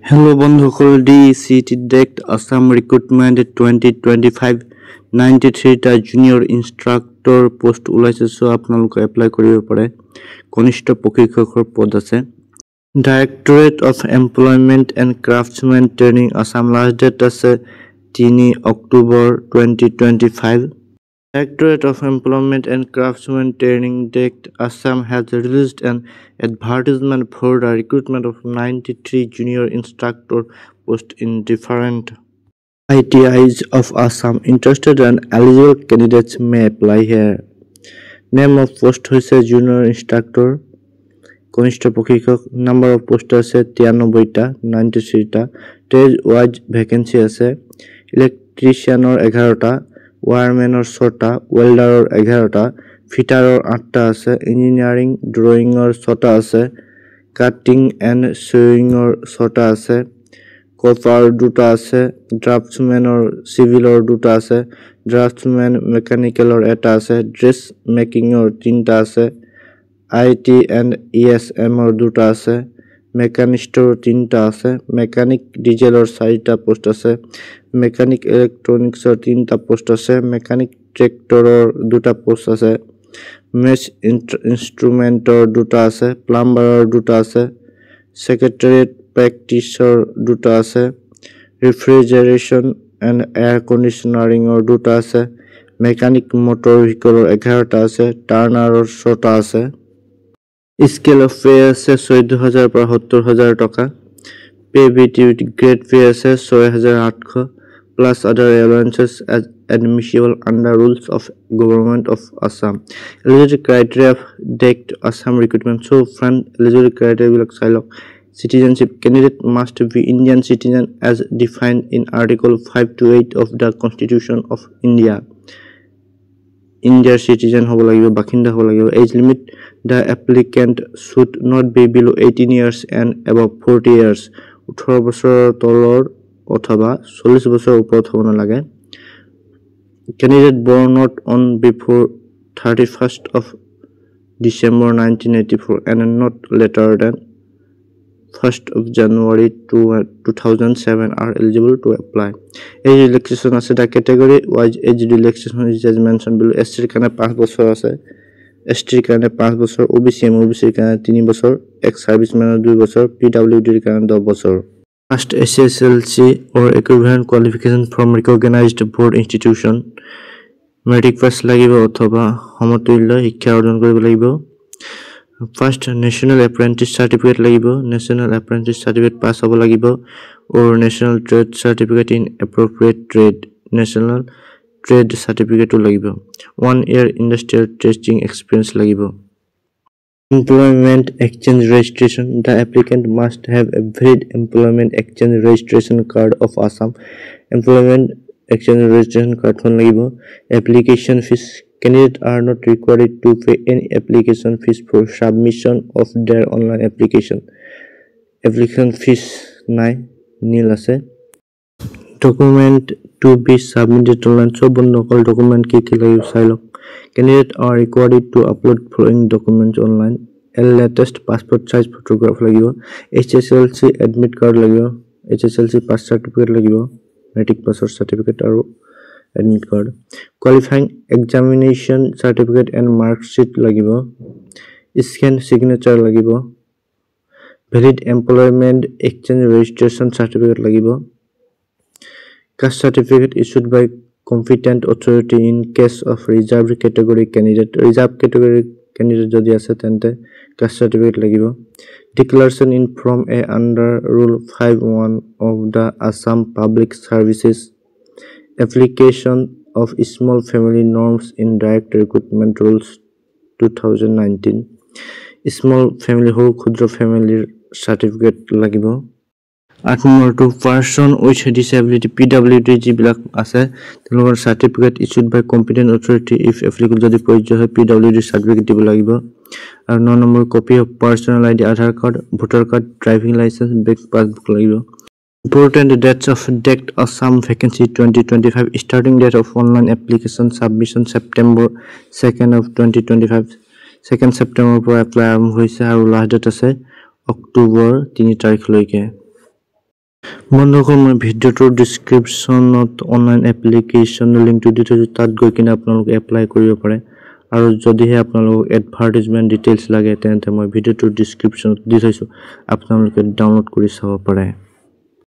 Hello বন্ধুসকল DCT Direct Assam Recruitment 2025 93 টা junior instructor post ওলাইছে সো আপোনালোক এপ্লাই কৰিব পাৰে কনিষ্ঠ প্ৰশিক্ষকৰ পদ আছে Directorate of Employment and Craftsman Training Assam last date আছে 3 October 2025 Directorate of Employment and Craftsman Training Direct Assam has released an advertisement for the recruitment of 93 junior instructor posts in different ITIs of Assam. Interested and eligible candidates may apply here. Name of post is junior instructor. Konishta Proshikshok. Number of posts is 93 ta. Stage wise vacancy is electrician or 11 wireman or 6 welder or 11 fitter or 8 আছে engineering drawing or 6 আছে cutting and sewing or 6 আছে copper 2 আছে draftsman or civil or 2 আছে draftsman mechanical or 1 আছে dress making or 3 আছে IT and ESM or 2 আছে Mechanist or 3 আছে mechanic diesel or 4 post আছে mechanic electronics or 3 post আছে mechanic tractor or 2 post আছে mesh instrument or 2 আছে plumber or 2 আছে secretariat practitioner 2 আছে refrigeration and air conditioning or 2 আছে mechanic motor vehicle or 11 আছে turner or 6 আছে Scale of pay আছে 14000 পৰা 70000 টকা pay with grade pay আছে 6800 plus other allowances as admissible under rules of government of Assam eligibility criteria of direct Assam recruitment so friend eligibility criteria will silok citizenship candidate must be Indian citizen as defined in article 5 to 8 of the constitution of India India citizen hobo lagibo bakinda hobo lagibo age limit the applicant should not be below 18 years and above 40 years 18 বছৰ তলৰ অথবা 40 বছৰ ওপৰত হ'ব নালাগে candidate born not on before 31st of December 1984 and not later than 1st of January 2007 are eligible to apply age relaxation আছে the category wise age relaxation is as mentioned below SC কাৰণে 5 বছৰ আছে ST কাৰণে 5 বছৰ OBC কাৰণে 3 বছৰ ex serviceman 2 বছৰ PWD কাৰণে 10 বছৰ First SSLC or equivalent qualification from recognized board institution metric pass লাগিব অথবা সমতুল্য শিক্ষা অৰ্জন কৰিব লাগিব First national apprentice certificate লাগিব national apprentice certificate pass হ'ব লাগিব or national trade certificate in appropriate trade national trade certificate লাগিব 1 year industrial testing experience লাগিব Employment exchange registration the applicant must have a valid employment exchange registration card of Assam employment exchange registration card khon lagibo application fees candidates are not required to pay any application fees for submission of their online application fees nai nil ase document to be submitted online so bondokol document ki lagibo sailok Candidates are required to upload following documents online. A latest passport size photograph lagibo. HSLC admit card lagibo. HSLC pass certificate lagibo. Metric pass certificate aru admit card. Qualifying examination certificate and mark sheet lagibo. Scan signature lagibo. Valid employment exchange registration certificate lagibo. Caste certificate issued by competent authority in case of reserved category candidate reserved category candidate jodi ase tente caste certificate lagibo declaration in form A under rule 51 of the Assam Public Services application of small family norms in direct recruitment rules 2019 small family whole khudro family certificate lagibo Number 2 person with disability PWD jibilak ase telor certificate issued by competent authority if applicable jodi proyojo hoy PWD certificate dibo lagibo and no number copy of personal ID Aadhaar card voter card driving license bank passbook lagibo Important dates of direct Assam vacancy 2025 starting date of online application submission September 2nd of 2025 2nd September for apply hoise aru last date ase October 3 tarikh loike বন্ধুসকল মই ভিডিঅ'টোৰ ডিছক্ৰিপশ্যনত online এপ্লিকেশ্যনৰ লিংকটো দি থৈছোঁ, তাত গৈ কিনে আপোনালোকে apply কৰিব পাৰে। আৰু যদিহে আপোনালোকক এডভাৰটাইজমেণ্ট ডিটেইলছ লাগে তেন্তে মই ভিডিঅ'টোৰ ডিছক্ৰিপশ্যনত দি থৈছোঁ, আপোনালোকে ডাউনলোড কৰি চাব পাৰে।